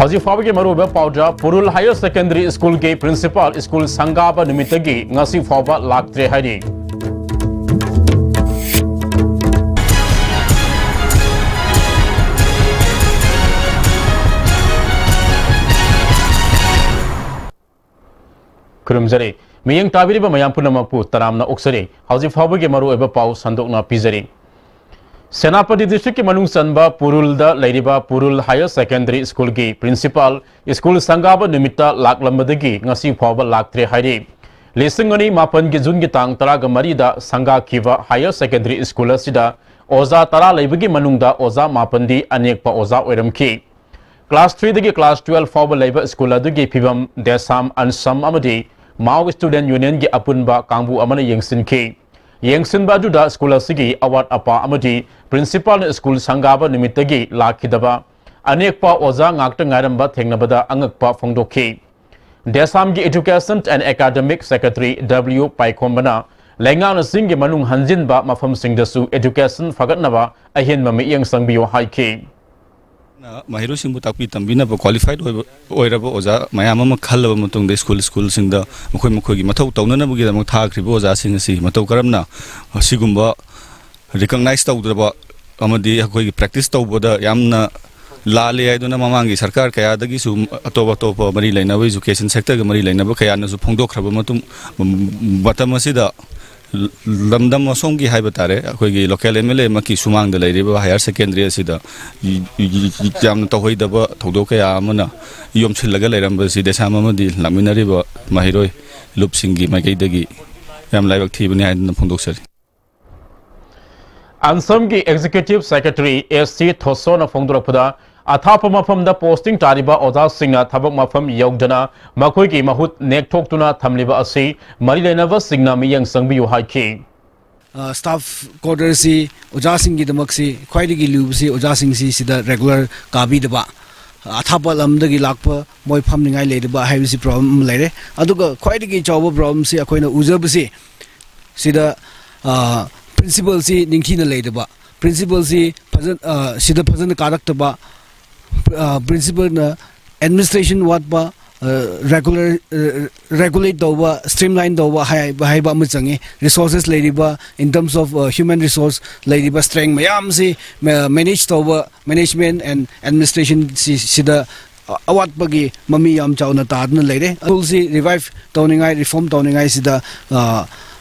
Haji Fabi Maruba Pauja, Purul Higher Secondary School Gay Principal School Sangaba Numitagi, Ngasi Faba Laktre Hari. Kurumzari, Miyang Tabiri Mayampuna Taramna Oxari, Haji Fabi Maru Eba Pau Sandokna Pizari. Senapati District Manung Sanba Purul da Ladiba Purul Higher Secondary School Gi Principal School Sangaba Numita Lak Lambadagi Ngasi Paba Lak 3 Hari Lisingani Mapan Gizun Gitang Taraga Marida Sanga Kiva Higher Secondary School Sida Oza Tara Labagi Manungda Oza Mapandi Anekpa Oza Oramki Class 3 Digi Class 12 Paba Labor School Dugi Pibam Desam and Sam Amadi Mao Student Union Gi Apunba Kambu Amana Yengsin Ki Yengsin Bajuda School Sigi Awat Apa Amadi Principal School Sangaba Nimitagi Lakidaba Anekpa Oza Ngakta Ngaramba Thengnabada Angakpa Fongdoki Desamgi Education and Academic Secretary W. Paikombana Lengan Singi Manung Hanjinba Mafam Singdasu Education Fagatnaba Ahin Mami Yang Sangbiyo Haiki Mahiru Simbu Tapi Tambina qualified Oirabo Oza Mayama Kala Mutung de school sing the Mukogi Mato Tona Bugi Mota Kriboza Singasi Mato Karamna Sigumba recognized the Amadi practice to Yamna Lali, I don't know Mamangi Sarkar Kayadagi Sum Atoba Topa Marilena education sector Marilena Bakayana Supondo Krabamatum Batamasida Lamdam Songi Hibatare, local MLA Maki Sumang the Lady Higher Secondary Sida Jam Tohidaba Todoka Amana Yom Chilagal Embassy de Samamadi Laminariba Mahiroi Lupsingi Makidagi Yam Live active in the Pondoxer. Ansamgi Executive Secretary SC Thosona Fongdurapuda Athapama from the posting Tariba Oza Singa Tabak Mafam Yogdana Makogi Mahut Nek Toktuna Tamliba Asi Marilenava Signa Miyang Sangbi Haiki Staff quarters Oza Singi the Maxi Quaidigi Lusi Oza Singsi Sida regular Kabi deba Athapalam the Gilakpa Moy Pumping I later by Havisi problem later Aduga Quaidigi Job problem see Aquina Uzabasi Sida Principal si Ninkina later ba Principal si Sida Pazan character ba Principal administration what ba regulate doba streamline doba high ba muchangi resources lady ba in terms of human resource lady ba strength mayam si manage doba management and administration si sida awat bagi mami yam chauna tadna lady si revive towningai reform towningai sida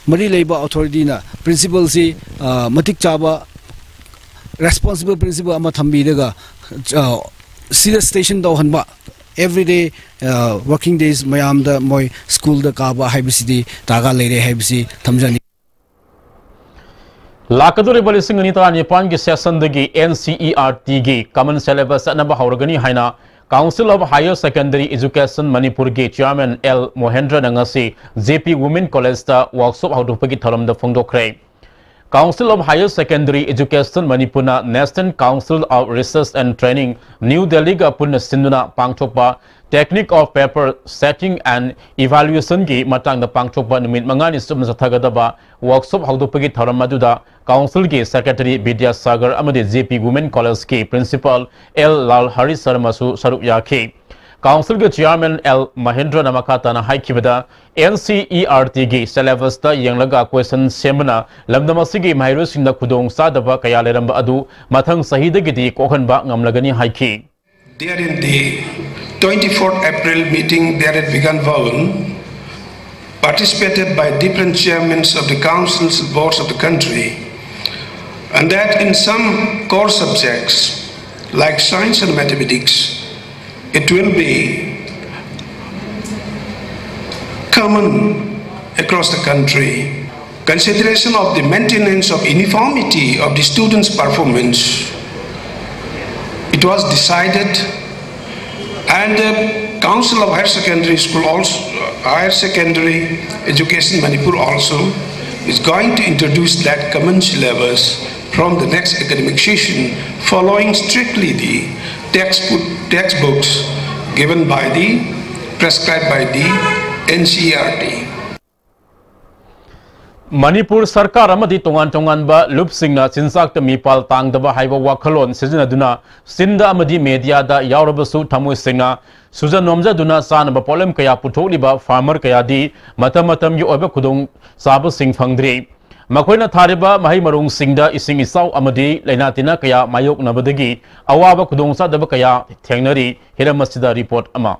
Mari Labor Authority na principal si matik chaba responsible principal amathambi daga sida station daw hanba everyday working days mayam da moy school da kaba haibisi taga lere haibisi thamjani Lakaduri Balising Anita Nipan gi session dagi NCERT gi common syllabus anaba haurgani haina Council of Higher Secondary Education Manipuri Gate Chairman L. Mohendra Nangasi JP Women College ta workshop Haudupagi Thalam the Fongdokre. Council of Higher Secondary Education Manipuna National Council of Research and Training New Delhi ga punna sinduna pangthokpa Technique of Paper Setting and Evaluation gi matang da pangthokpa numit mangani sum sathagadaba workshop Haudupagi Thalam maduda Council ki Secretary Vidya Sagar amadi JP Women College ki Principal L. Lal Hari Sharma su saruk yakhi. Council ki Chairman L. Mahendra Namakata na haikibada NCERT ki syllabus ta yanglaga question semana lamdamasi ki mahiru singna khudong sadaba kaya leramba adu mathang sahida gi di kokhanba ngamlagani haikhi. There in the 24th April meeting there had begun Bhavan participated by different chairmen of the councils and boards of the country, and that in some core subjects like science and mathematics, it will be common across the country. Consideration of the maintenance of uniformity of the students' performance, it was decided, and the Council of Higher Secondary School also, Higher Secondary Education Manipur also is going to introduce that common syllabus from the next academic session, following strictly the textbooks given by prescribed by the NCERT. Manipur Sarkar amadi tongan ba lup singna sinsak ta mipal tangdaba haiba wakhalon sizinaduna sinda amadi media da yaurabasu thamu singna sujan nomja duna sanaba problem kaya putholiba farmer kaya di matam yu oba khudong sabu sing phangdri makoina thariba mahai marung singda ising isau amadi lainatina kaya mayok nabadagi awaba khudong sa daba kaya thengnari hiramasida report ama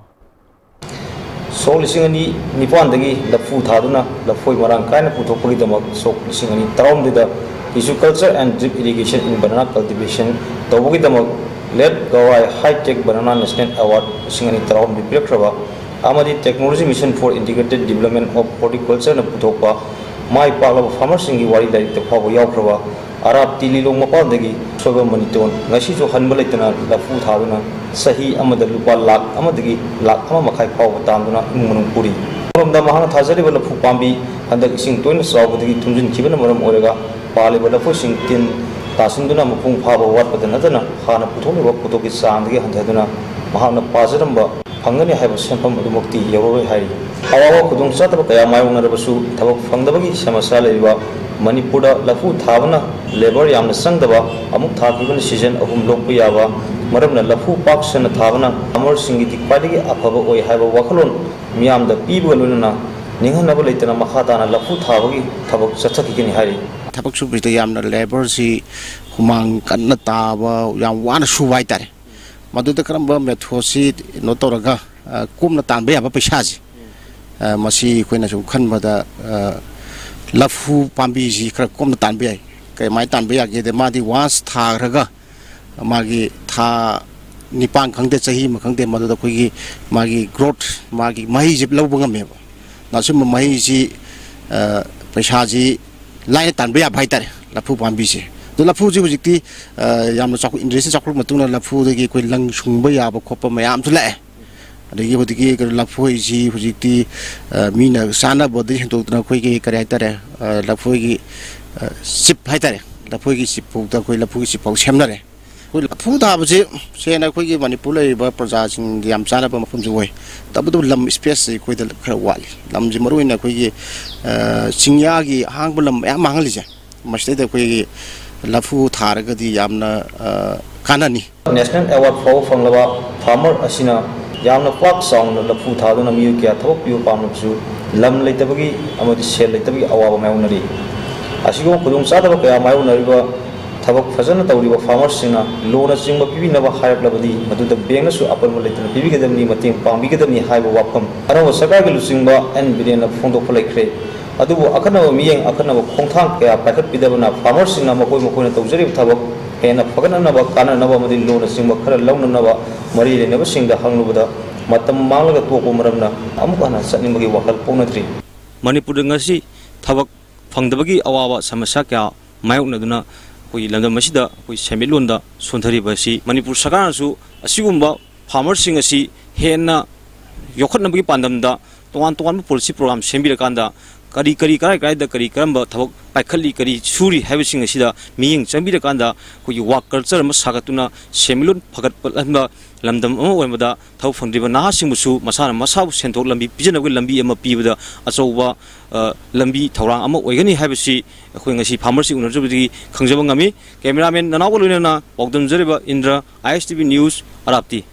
so lisingani nipan dagi lafu thaduna lafoi marang kaina puthokpagi damak so lisingani tarom de tissue culture and drip irrigation in banana cultivation tobogi damak let gawai high tech banana national award lisingani tarom bi prekraba amadi technology mission for integrated development of horticulture na puthokpa mai pala farmers singi wari dai te phawo yaukraba arab tililong mapal dagi soba maniton ngasi jo hanba leitana lafu thaduna sahi amada lupa lak amadagi lak ama makai phaw tamduna Manipuri romda mahana thajari bala phu pambi handak ising toin sawbadagi thumjin khibana maram orega pale bala phu sing tin tasinduna mapung phaba wat padanadana khana putholi wa putoki sandagi hanjaduna mahana pazaramba phangani haiba senpam adumukti yoroi hai awawa khudung sataba kaya mayong narabasu thabak phangdabagi samasya leiba Manipura lafu thabana labor yamna sangdaba amuk thakibana season ahum lokpa yaba maramna lafu paksana thabana amor singiti kwadigi afaba oi haiba wakhalon miyamda pibu lunana ninghanaba leitana makhatana lafu thabagi thabak chathakigini hari thabak subita yamna labor si humang kanna taba yam wana suwai tare maduda karamba methosi no toraga kumna tanbe yaba paisa masi koina sum khanbada lafu pambi ji kra kom tan be kai mai tan be ya ge de ma di was tha raga magi tha nipang khangde chahi ma khangde ma da khoi gi magi growth magi mai jip lo bangam me na sum mai ji paisa ji lai tan be ya bhai tar lafu pambi ji do lafu ji bujikti yam na chak industry chakru matung na lafu de gi koi lang sung ba ya ba khop ma yam tu la adagi hodiki lafoi ji hujikti mina sana bodi hintokna khoi gi kare tare lafoi gi sip haitare lafoi gi sip pukta khoi lafoi gi sip pau semnare khoi lafu da bje sena khoi gi Manipur lai ba praja sing yam sana ba mafum ji hoi tabu lam space khoi da khara wali lam ji maru ina khoi gi singya gi hang bulam ya mangali je masde da khoi gi lafu tharaga di yamna kanani national award for fanglaba farmer asina yamna pak song na lafu thaduna miyu kya thok piu pamnapsu lam leitabagi amadi sel leitabagi awaba maunari asigo khudung sadaba kaya maunari ba thabak fajana tawriba farmers sina lona chingba pibina ba hayap labadi maduda bengna su apal mo leitana pibi gadamni mating pambi gadamni haiba wapam arawa sakaga lusingba and bidena phongdo phalaikhre adubu akana miyeng akana khongthang kaya pakat pidabana farmers sina makoi makoi na tawjari thabak hena phagana na ba kana na ba madi lona chingba khara launa na ba mari le na ba singda hanglubada matam manglaga toko maramna amukana satnimagi wakal ponatri Manipur ngasi thabak phangdabagi awawa samasya kya mayokna duna koi landam masida koi semilonda sonthari basi Manipur sarkar su asigumba farmers sing asi hena yokhatnabagi pandamda tongan policy program sembirakanda kari da kari karamba thabak paikhalli kari suri habising asida miyeng chambirakanda koi work culture ma sagatuna semilon phagat palamba lamdam ama oimada thau phangdiba na singbusu masana masabu senthok lambi pijanabgi lambi ama pibada achauba lambi thorang ama oigani habisi khoi ngasi farmers unarjubdi khangjaba ngami cameraman nanaw loinana pogdam jariba Indra ISTV news arapti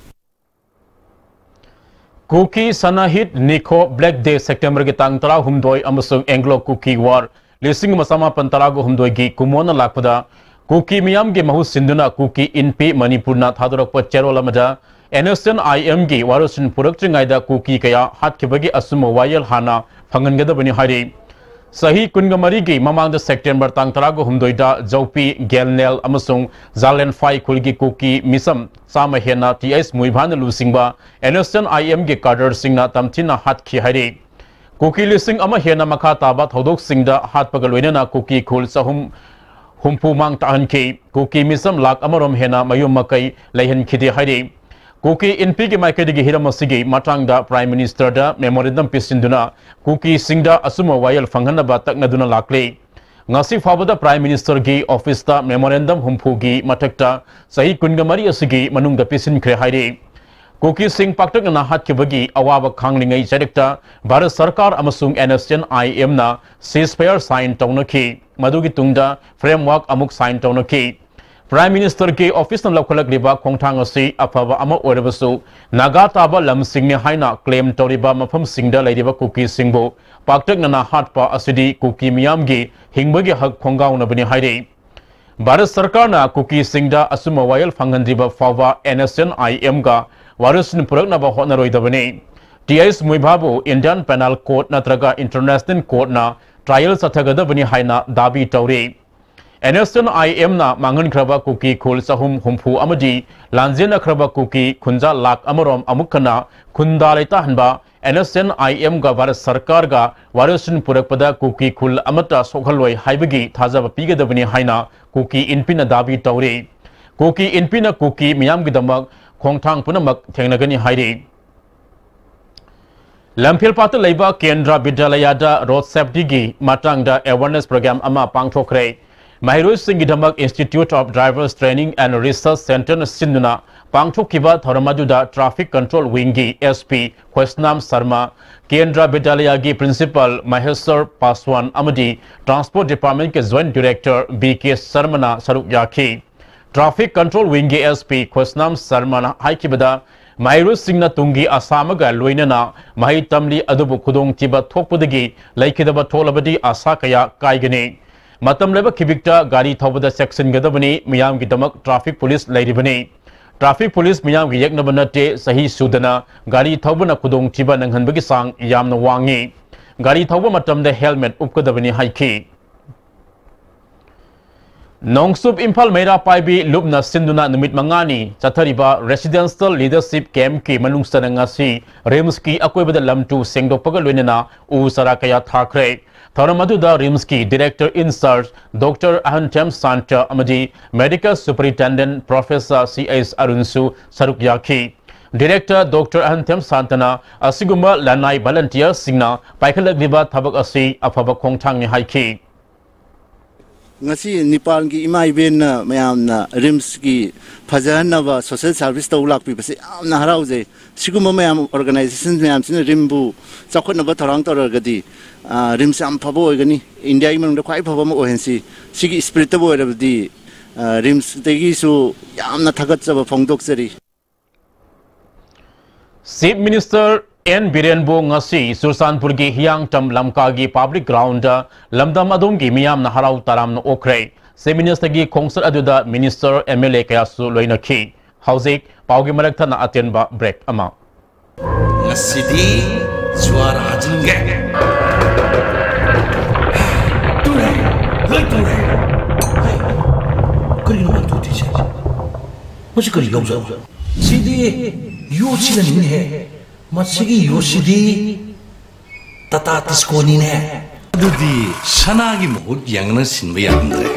Cookie Sanahit Nikho Black Day September ki tang tara humdoi amasung Anglo Cookie War lising masama pantara go humdoi gi kumona lakpada Cookie miyam ge mahu sinduna Cookie inpi Manipur na thadurak pa cherola mada NSN IM gi warusin purak chingaida Cookie kaya hat kibagi asuma wayal hana phangan gada bani hari sahi kungamari gi mamang da September tang tara go humdoi da Jaupi Gelnel amasung Zalen Fai kulgi Cookie misam sama hena TS muibhan lusingba NSN IM ge Carter singna tamchina hat khi hari Cookie lising ama hena makha taba thodok singda hat pagaloina na Cookie khul sahum humpu mang tahan ki Cookie misam lak amarom hena mayum makai lehin khidi hari Cookie NP ki maikadi gi hiramasigi matang da Prime Minister da memorandum pisinduna Cookie singda asuma wayal fanghana ba takna duna lakle ngasi fabada Prime Minister gi office da memorandum humpu gi matakta sahi kungamari asigi manung da pisin khre haire Kuki Singh Paktak na hat kibagi awaba khanglingai Jedikta Bharat Sarkar amasung NSNIM na ceasefire sign taunaki madugi tungda framework amuk sign taunaki Prime Minister ke office na lokhalak liba khongthang asi afaba ama oirabasu naga taba lam singni haina claim toriba mafam singda laidiba Kuki Singbo Paktak na hatpa asidi Kuki miyamgi hingbagi hak khongaw na bani haire Bharat Sarkar na Kuki Singda asuma wayal phangandriba fawa NSNIM ga Warusin Puraknaba Hotnaroidabane. TIS Muibabu Indian Penal Court Natraga International Court na trial Satagadabani Haina Dabi Tauri. NSNIM na Mangan Kraba Kuki Kul Sahum Humpu Amadi, Lanzina Kraba Kuki, Kunza Lak Amarom Amukana, Kundalita Hanba, NSNIM ga Bharat Sarkar ga Warusin Purakpada Kuki Kul Amata Sokalwai Haibagi Tazaba Piga Dabani Haina, Kuki Inpina Dabi Tauri. Kuki Inpina Kuki Miyam Gidamak, Khongthang punamak thengnagani hairi Lamphil pata leiba Kendra Bidyalayada road safety gi matangda awareness program ama pangthokre Mahiroi Singhidamak Institute of Drivers Training and Research Center Sinduna pangthokiba thoramaduda traffic control wing gi SP Khwesnam Sarma Kendra Bidyalaya gi principal Maheswar Paswan amadi transport department ke joint director BK Sarmana saruk yakhi Traffic Control Wing SP Khwesnam Sarmana Haikibada Mahiroi Singna Tungi Asamaga Luinana Mahi Tamli Adubu Kudong Tiba Thokpudagi Laikidaba Tolabadi Asakaya Kaigani Matam Leba Kibikta Gari Thobada Section Gadabani Miyam Gidamak Traffic Police Laidibani Traffic Police Miyam Yaknabanate Sahi Sudana Gari Thobana Kudong Tiba Nanghanbagi Sang Yamna Wangi Gari Thoba Matam the helmet Upkadabani Haiki Nongsub Impal Meira Paibi Lubna Sinduna Numit Mangani Chathariba Residential Leadership Camp ki Manungsana ngasi Rimski Akoibada Lamtu Sengdokpaga Luinana U Sarakaya Thakre Tharamaduda Rimski Director Insert Dr. Ahantem Santa Amadi Medical Superintendent Professor C.S. Arunsu Sarukyaki Director Dr. Ahantem Santana Asiguma Lanai Volunteer Singna Paikalagriba Thabak Asi Afaba Khongthang ni Haiki ngasi Nepal ki imai ben na mayam na rims ki phajan na social service to lak pi base amna harau je siguma mayam organization mayam sin rimbu chakhot na ba tharang tor gadi rims am phabo gani india gi mang da khwai phabo mo ohensi sigi spirit bo ra di rims tegi su yamna thagat chaba phongdok chari Chief Minister N. Birenbo ngasi Sursanpur gi Hiang Tam Lamka gi public ground Lamdam Adum gi Miyam na harau taram na okre Chief Minister gi Kongsar aduda Minister MLA kaya su loina ki Hauzik Paugi Marakta na atenba break ama Ngasidi suara jingge Ture Hai ture Hai Kari naman tuti siya Masih kari gauza Sidi Yosi na ninhe Masigi Yoshidi Tata Tiskoni ne Adudi Sanagi Mohut yang na sinba yamdre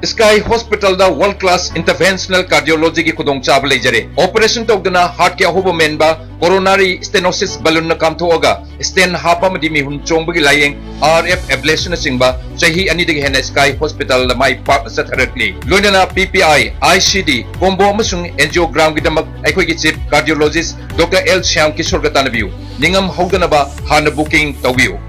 Sky Hospital da world class interventional cardiology ki khudong chab le jare operation tokdana heart ke ahoba menba coronary stenosis balloon na kam thoga stent hapa madi mi hun chongbagi layeng RF ablation singba chahi ani degi hena Sky Hospital la mai park satharatli loinana PPI ICD combo amasung angiogram gidamak aikoi ki chief cardiologist Dr. L Shyam Kishore gatanabiu ningam hogdana ba hana booking tawbiu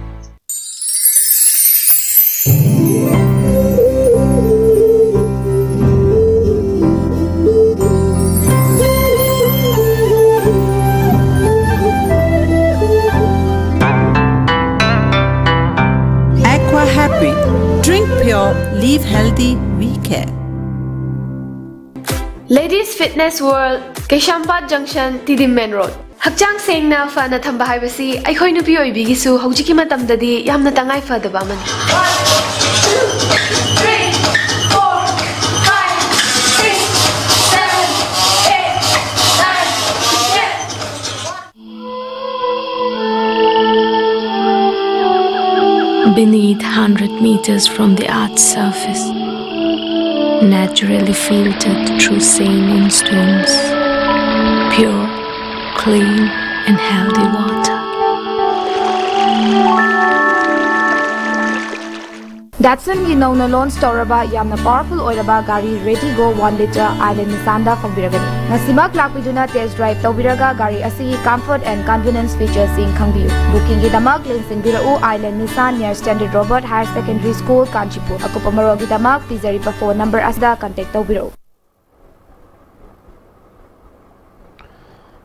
Drink pure, live healthy, we care. Ladies Fitness World, Keshampat Junction, Tidim Main Road. Hakchang sengna fana thamba haibasi aikhoi nupi oibigisu hojiki matamdadi yamna tangai fadaba mani. 1 2 3 4 5 6 7 8 9 10. Beneath 100 meters from the Earth's surface, naturally filtered through saline stones, pure, clean and healthy water. Datsun gi nongna launch tawraba yamna powerful oiraba gari Ready Go 1 liter Island Nissan da phongbiragani. Nasimak lakpiduna test drive tawbiraga gari asigi comfort and convenience features sing khangbiu. Booking gi damak link singbirau Island Nissan near Standard Robert Higher Secondary School Kanchipur. Akupamaro gi damak pizari pa phone number asda contact tawbirau.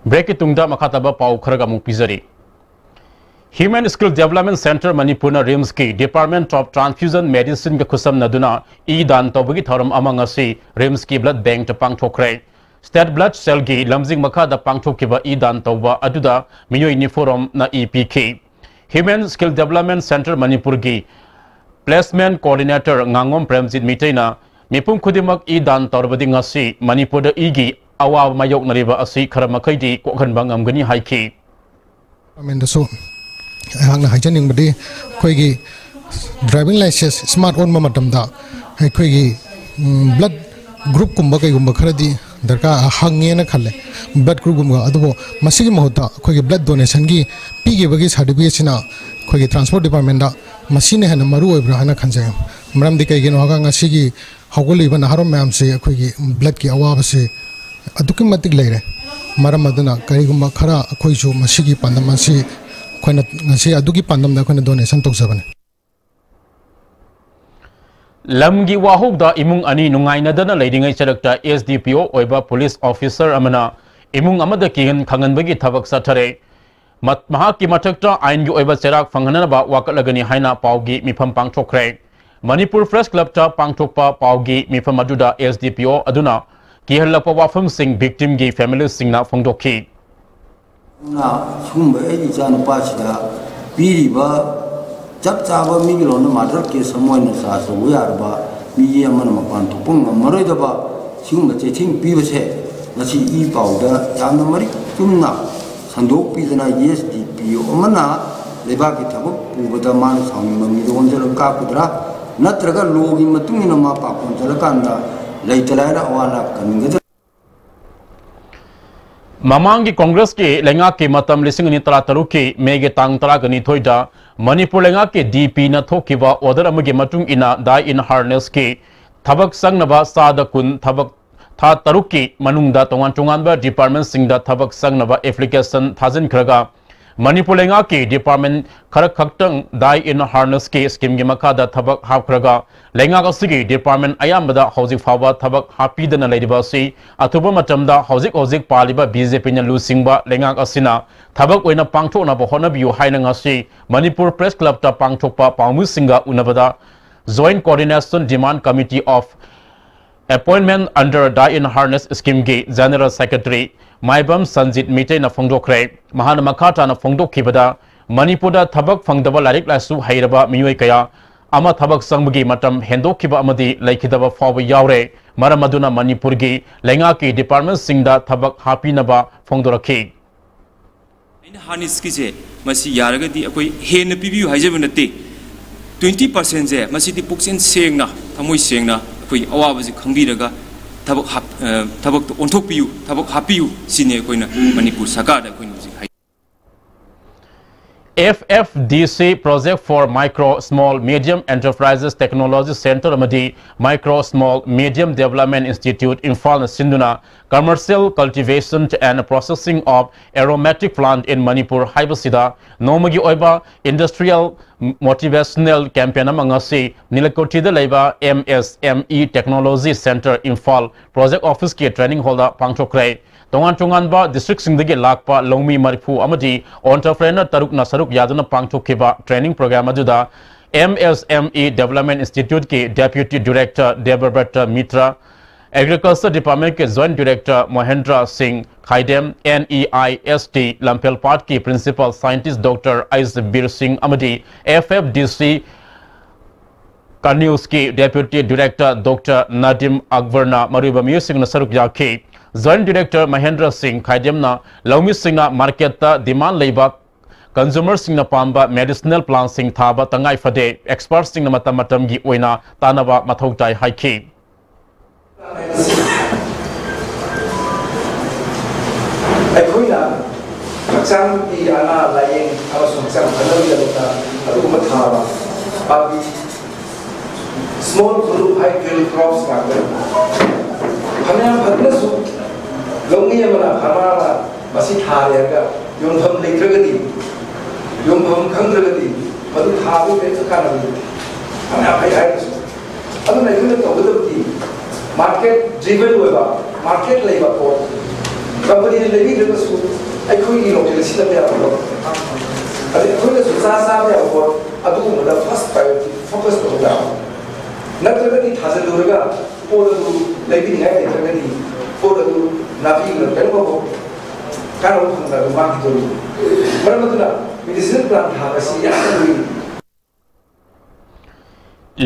Break tungda makataba pau kharaga mung pizari. Human Skill Development Center Manipur RIMS ki Department of Transfusion Medicine ke khusam naduna dan tawbagi thoram amang asi RIMS ki blood bank ta pangthokre. State blood cell gi lamjing makha da pangthokiba dan tawba aduda miyoi ni forum na EPK. Human Skill Development Center Manipur gi Placement Coordinator Ngangom Premjit Mitaina mipum khudimak dan tawbadi ngasi Manipur da gi awa mayok nariba asi kharamakhay di kokhan bangam gani haiki. So hang na hajaning badi khoi driving license smart on matamda khoi blood group kumba kai gumba kharadi darka hange na khalle blood group gumba adubo masigi mahota khoi blood donation gi pige bagi certificate sina khoi transport department da masine hana maru oibra hana khanjay maram di kai gino haga ngasigi hawgoli bana harom mam se khoi blood ki awaba se aduki matik leire maram aduna karigumba khara khoi chu masigi pandamasi khoina ngasi aduki pandam da khoina donation toksabane lamgi wahuk da imung ani nungaina dana leidingai charakta SDPO oiba police officer amana imung amada kigan khangan bagi thabak sathare maha ki mathakta ain gi oiba cherak fanghana ba wakalagani haina paugi mifam pangthokre Manipur Press Club ta pangthokpa paugi mifam aduda SDPO aduna kihalapa wafam sing victim gi family sing na phongdokhi na sumba e jana pasida piri ba chap chaba mi lo na madar ke samoy na sa so yar ba mi yaman ma pan to pung maroi da ba sumba che thing pi ba che na si I pau da yam na mari tumna sandok pi na SDP o mana leba ki thabo pu ba da man sang ma mi do onjal ka kudra natraga logi matung ina ma pa kon jala kanda leitalai wala kan Mamangi Congress ke lenga ke matam lising ni tara taru ke mege tang tara gani thoida Manipur lenga ke DP na thokiba order amage matung ina dai in harness ke thabak sangnaba sada kun thabak tha taru ke manungda tongan tongan ba department singda thabak sangnaba application thazin khraga Manipur lenga ke department kharak khaktang dai in harness ke scheme ge makada thabak hap khraga lenga ka sigi department ayambada housing fawa thabak happy dana leidiba si atuba matamda housing paliba BJP na lusingba lenga asina thabak oina pangthok na bohona biu haina ngasi Manipur Press Club ta pangthokpa pamu singa unabada Joint Coordination Demand Committee of Appointment under Die in Harness Scheme ge General Secretary Maibam Sanjit Mite na phongdokre mahana makhata na phongdokhibada Manipur da thabak phangdaba larik lasu hairaba miyoi kaya ama thabak sangbagi matam hendokhiba amadi laikhidaba fawa yaure maramaduna Manipur gi lenga ki department singda thabak hapinaba phongdorakhi in harness ki je masi yaraga di akoi hen pibiu haijabunate 20% je masi di puksin sengna thamoi sengna akoi awabu ji khangbiraga tabak to onthok piu tabak hapiu sine koina Manipur Sarkar da koina FFDC Project for Micro, Small, Medium Enterprises Technology Center amadi Micro, Small, Medium Development Institute Imphal Sinduna Commercial Cultivation and Processing of Aromatic Plant in Manipur Haibasida Nomagi Oiba Industrial Motivational Campaign amangasi Nilakoti da Laiba MSME Technology Center Imphal Project Office ki Training Holder Pangchokre Tongan ba district singdagi lakpa longmi marifu amadi entrepreneur taruk na saruk yaduna pangthokhiba training program aduda MSME Development Institute ki Deputy Director Debarbrata Mitra Agriculture Department ke Joint Director Mohendra Singh Khaidem NEIST Lampel Part ki Principal Scientist Dr. Aizbir Singh amadi FFDC Kannews ki Deputy Director Dr. Nadim Akbarna Mariba Music na saruk yakhi Joint Director Mahendra Singh Khaidemna Laumi Singna Market ta demand leiba consumer singna pamba medicinal plant sing thaba tangai fade expert singna matam gi oina tanaba mathau tai haiki aikoina maksang di ana layeng amasung sang kanawi dalota adu mathara babi small group high yield crops ngakre hanya bhagna su longi mana hamara masi thare ga yom tham leitragadi yom tham khangragadi madu thabu be sakana hanya ai ai su adu nai kun to budabti market driven hoiba market leiba ko company levi de su ai khoi ni lo ke sila be aro adu khoi de su sa be aro adu mada first priority focus to ga natragadi thazalurga podu levi ngai natragadi podu nabi na pelmo ko karo khanda ma ki to maramutuna medicinal plant ha kasi ya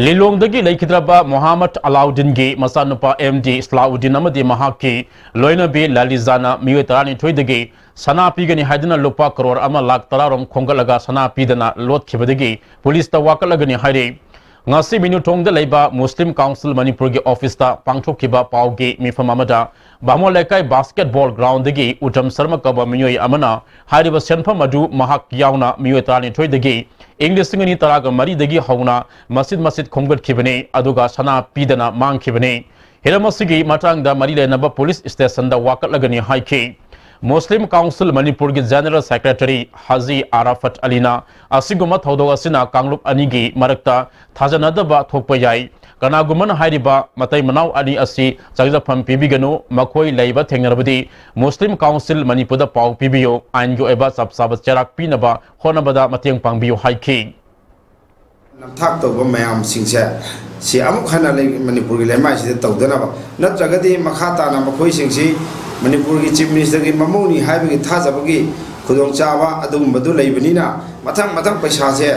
Lilong dagi laikidraba Muhammad Alauddin ge masanupa MD Islauddin amadi mahaki loina be Lalizana miwetarani thoidagi sana pigani haidana lupa crore ama lakh tararom khongalaga sana pidana lot khibadagi police ta wakalagani haire ngasi minutong da leiba Muslim Council Manipur ge office ta pangthokhiba pauge mifam amada bamo lekai basketball ground dagi utam sarma kaba minyoi amana hariba senpham adu mahak yauna miwetarani thoidagi English ngani taraga mari dagi hauna masjid khonggat khibane aduga sana pidana mang khibane helamasigi matang da mari lenaba police station da wakat lagani haike Muslim Council Manipur ge General Secretary Haji Arafat Alina asiguma thodoga sina Kanglup anigi marakta thajanadaba thokpa yai Kanaguman hairiba matai manau ani asi chagjafam pibiganu makoi leiba thengnarabadi Muslim Council Manipur da pau pibiyo aingo eba sabsaba cherak pinaba honabada mateng pangbiyo haiki namthak toba mayam singse si amuk khana le Manipur gi lemai si tawdana ba natragadi makhata na makoi singsi Manipur gi Chief Minister gi mamoni haibagi thajabagi khudong chawa adum badu leibanina mathang paisa se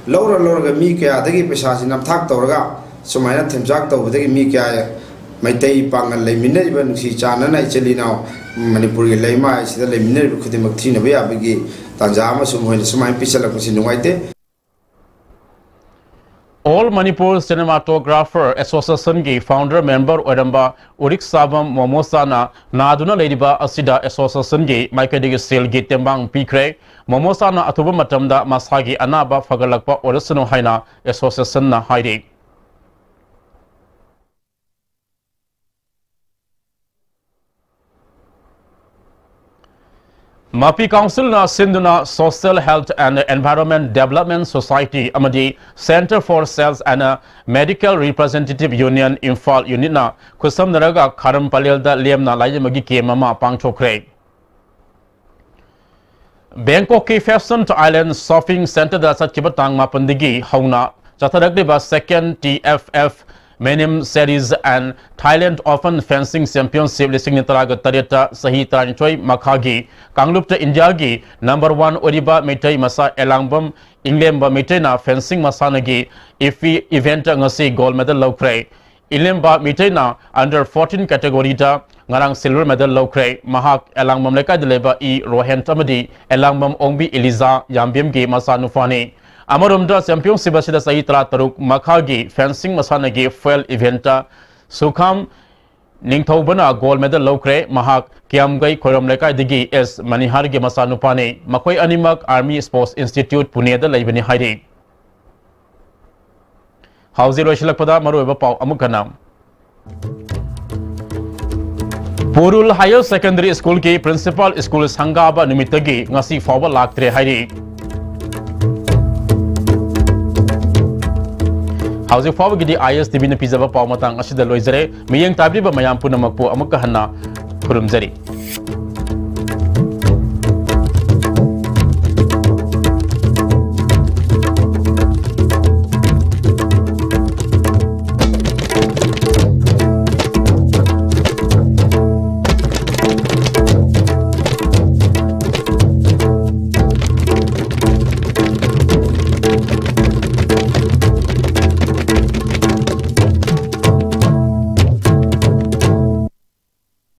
lora mi kya dagi paisa si namthak tawraga sumaina themjak tawdagi mi kya maitai pangal leiminai ba nusi chana nai chelina Manipur gi leimai sida leiminai khudimak thina ba yabagi tanja ma sumhoina sumai pisala kusi nungaite All Manipur Cinematographer Association ge founder member Odamba Urik Sabam Momosana Naduna Ladiba Asida Association ge Maikadigi Sel ge Tembang Pikre Momosana Atuba Matamda Masagi Anaba Fagalakpa Orasano Haina Association na Haide Mapi Council na Sinduna Social Health and Environment Development Society amadi Center for Sales and Medical Representative Union Imphal Unit na kusam naraga kharam palel da lemna laijamagi ke mama pangchokre Bangkok ke Fashion Island Shopping Center da satkibatang mapandigi hauna chataragriba second TFF Menim Series and Thailand Open Fencing Championship listing nitaraga tareta sahi taranchoi makhagi Kanglupta India gi number 1 Oriba Metai Masa Elangbam Inglemba Metai na fencing masanagi ifi event ngasi gold medal lokre Ilemba Metai na under 14 category da ngarang silver medal lokre mahak Elangbam leka dileba e Rohan Tamadi Elangbam Ongbi Eliza Yambim gi masanufani Amarumda championship asida sahi taruk makhagi fencing masanagi foil eventa Sukham Ningthobana gold medal lokre mahak Kiamgai Khoram lekai digi S Manihar ge masanupane makoi animak Army Sports Institute Pune da leibani haire Hauzi roshilakpada marueba pau amukanam Purul Higher Secondary School ki principal school sangaba nimitagi ngasi fawba laktre haire Hauzi fawa gidi IS TV na pizza ba pau matang asida loizare miyang tabri ba mayam punamakpo amukahana khurumzari